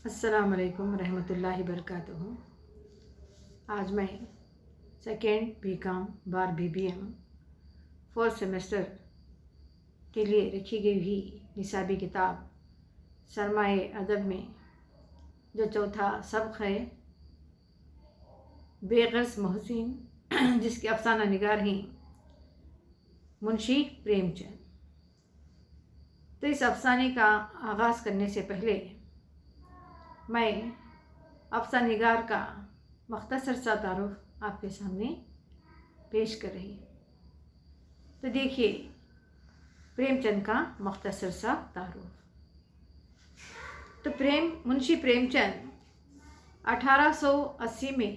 अस्सलाम वालेकुम रहमतुल्लाहि बरकातुहू। आज मैं सेकेंड बीकॉम बार बीबीएम फोर्थ सेमेस्टर के लिए रखी गई हुई निसाबी किताब सरमाए अदब में जो चौथा सबक है बेगर्ज मोहसिन, जिसके अफसाना निगार हैं मुंशी प्रेमचंद। तो इस अफसाने का आगाज़ करने से पहले मैं अफसाना निगार का मख्तसर सा तारुफ आपके सामने पेश कर रही हूँ। तो देखिए प्रेमचंद का मख्तसर सा तारुफ। तो मुंशी प्रेमचंद 1880 में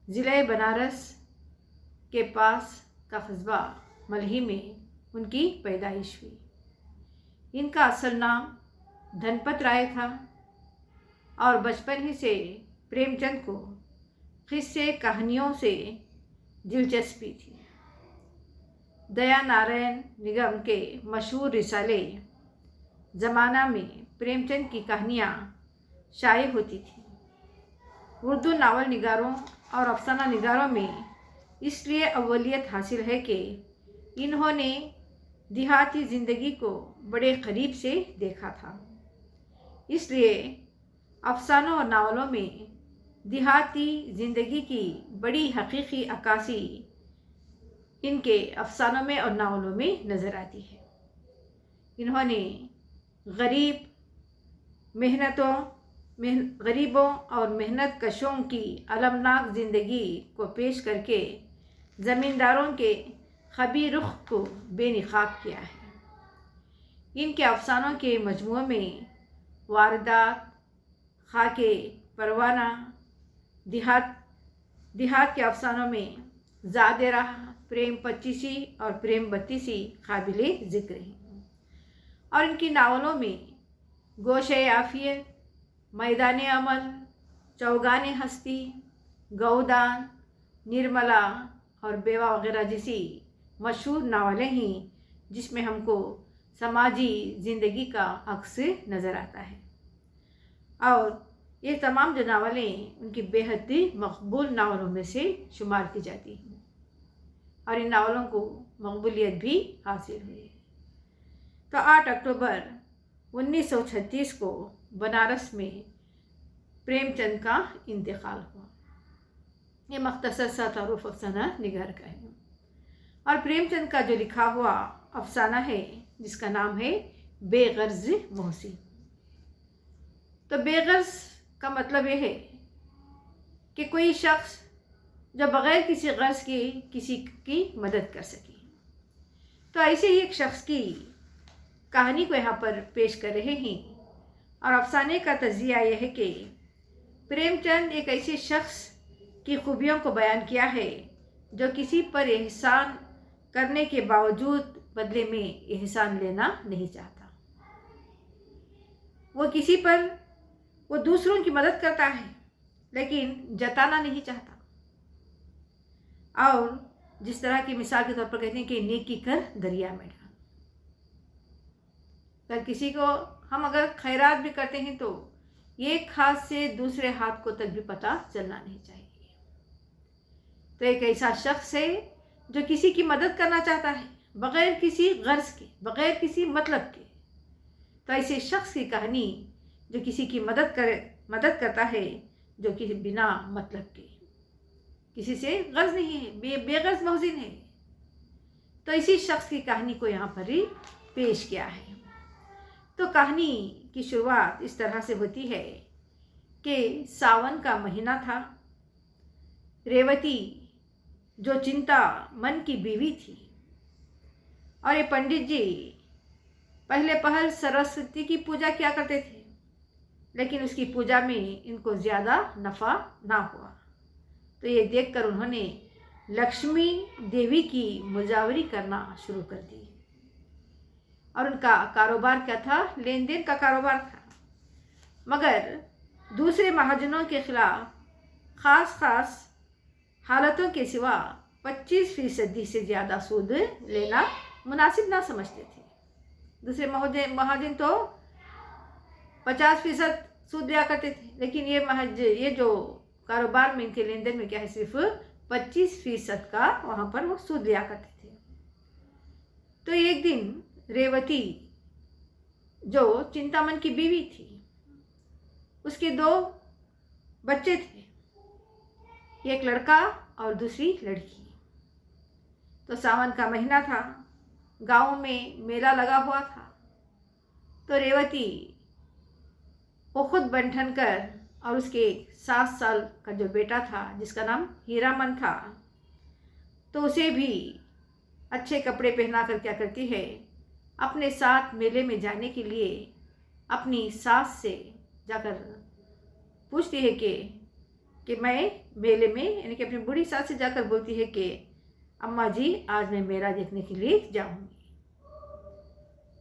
ज़िले बनारस के पास का कस्बा मलही में उनकी पैदाइश हुई। इनका असल नाम धनपत राय था और बचपन ही से प्रेमचंद को किस्से कहानियों से दिलचस्पी थी। दया नारायण निगम के मशहूर रिसाले ज़माना में प्रेमचंद की कहानियाँ शाये होती थीं। उर्दू नावल निगारों और अफसाना निगारों में इसलिए अव्वलियत हासिल है कि इन्होंने देहाती ज़िंदगी को बड़े करीब से देखा था। इसलिए अफसानों और नावलों में देहाती ज़िंदगी की बड़ी हकीकी अक्कासी इनके अफसानों में और नावलों में नज़र आती है। इन्होंने गरीबों और मेहनत कशों की अलमनाक ज़िंदगी को पेश करके ज़मींदारों के खबी रुख को बेनकाब किया है। इनके अफसानों के मजमूए में वारदात, खाके परवाना, देहात के अफसानों में ज़ादे राह, प्रेम पच्चीसी और प्रेम बत्तीसी काबिले ज़िक्र हैं। और इनकी नावलों में गोशे आफियत, मैदान अमल, चौगान हस्ती, गौदान, निर्मला और बेवा वगैरह जैसी मशहूर नावलें हैं जिसमें हमको समाजी ज़िंदगी का अक्स नज़र आता है। और ये तमाम जो नावलें उनकी बेहद ही मकबूल नावलों में से शुमार की जाती हैं और इन नावलों को मकबूलियत भी हासिल हुई। तो 8 अक्टूबर 1936 को बनारस में प्रेमचंद का इंतकाल हुआ। ये मख्तसर सा तारुफ अफसाना निगार का है। और प्रेमचंद का जो लिखा हुआ अफसाना है जिसका नाम है बेगर्ज मोहसिन। तो बेगर्ज का मतलब ये है कि कोई शख्स जो बग़ैर किसी गर्ज के किसी की मदद कर सके। तो ऐसे ही एक शख्स की कहानी को यहाँ पर पेश कर रहे हैं और अफसाने का तज़िया यह है कि प्रेमचंद एक ऐसे शख्स की खूबियों को बयान किया है जो किसी पर एहसान करने के बावजूद बदले में एहसान लेना नहीं चाहता। वो दूसरों की मदद करता है लेकिन जताना नहीं चाहता। और जिस तरह की मिसाल के तौर पर कहते हैं कि नेकी कर दरिया में डाल। अगर किसी को हम अगर खैरात भी करते हैं तो एक हाथ से दूसरे हाथ को तक भी पता चलना नहीं चाहिए। तो एक ऐसा शख्स है जो किसी की मदद करना चाहता है बग़ैर किसी गर्ज के, बग़ैर किसी मतलब के। तो ऐसे शख्स की कहानी जो किसी की मदद करता है जो कि बिना मतलब के, किसी से गर्ज नहीं है, बेगर्ज मोहसिन है। तो इसी शख्स की कहानी को यहाँ पर ही पेश किया है। तो कहानी की शुरुआत इस तरह से होती है कि सावन का महीना था। रेवती जो चिंता मन की बीवी थी और ये पंडित जी पहले पहल सरस्वती की पूजा किया करते थे, लेकिन उसकी पूजा में इनको ज़्यादा नफ़ा ना हुआ। तो ये देखकर उन्होंने लक्ष्मी देवी की मुजावरी करना शुरू कर दी। और उनका कारोबार क्या था? लेन देन का कारोबार था। मगर दूसरे महाजनों के खिलाफ ख़ास हालतों के सिवा 25% से ज़्यादा सूद लेना मुनासिब ना समझते थे। दूसरे महाजन तो 50% सूद लिया करते थे, लेकिन ये महज ये जो कारोबार में इनके लेन देन में क्या है, सिर्फ 25% का वहाँ पर वो सूद लिया करते थे। तो एक दिन रेवती जो चिंतामन की बीवी थी, उसके 2 बच्चे थे, एक लड़का और दूसरी लड़की। तो सावन का महीना था, गांव में मेला लगा हुआ था। तो रेवती वो खुद बन कर और उसके 7 साल का जो बेटा था जिसका नाम हीरामन था, तो उसे भी अच्छे कपड़े पहना कर क्या करती है, अपने साथ मेले में जाने के लिए अपनी सास से जाकर पूछती है कि मैं मेले में, यानी कि अपनी बूढ़ी सास से जाकर बोलती है कि अम्मा जी आज मैं मेला देखने के लिए जाऊंगी।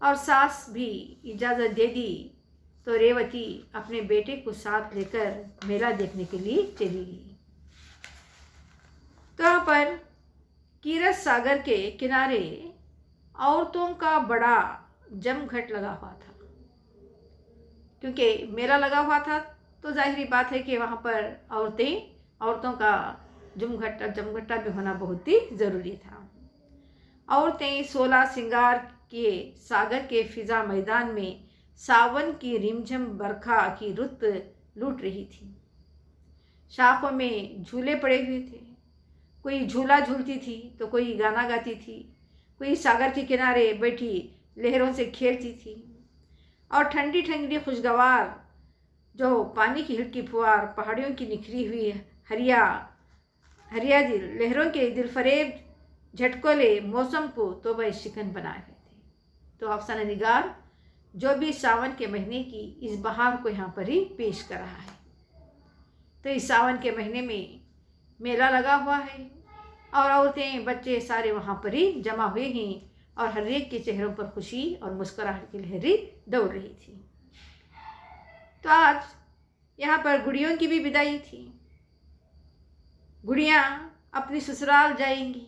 और सास भी इजाज़त दे दी। तो रेवती अपने बेटे को साथ लेकर मेला देखने के लिए चली गई। तो यहाँ पर कीरत सागर के किनारे औरतों का बड़ा जमघट लगा हुआ था, क्योंकि मेला लगा हुआ था तो जाहिर बात है कि वहाँ पर औरतों का जमघटा भी होना बहुत ही ज़रूरी था। औरतें 16 श्रृंगार के सागर के फिजा मैदान में सावन की रिमझिम बरखा की रुत लूट रही थी। शाखों में झूले पड़े हुए थे, कोई झूला झूलती थी तो कोई गाना गाती थी, कोई सागर के किनारे बैठी लहरों से खेलती थी। और ठंडी ठंडी खुशगवार जो पानी की हल्की फुहार पहाड़ियों की निखरी हुई हरिया दिल लहरों के दिलफरेब झटकोले मौसम को तो वह शिकन बनाए हुए थे। तो अफसाना निगार जो भी सावन के महीने की इस बहार को यहाँ पर ही पेश कर रहा है। तो इस सावन के महीने में मेला लगा हुआ है और औरतें बच्चे सारे वहाँ पर ही जमा हुए हैं और हर एक के चेहरों पर खुशी और मुस्कुराहट की लहरें दौड़ रही थी। तो आज यहाँ पर गुड़ियों की भी विदाई थी। गुड़ियाँ अपनी ससुराल जाएंगी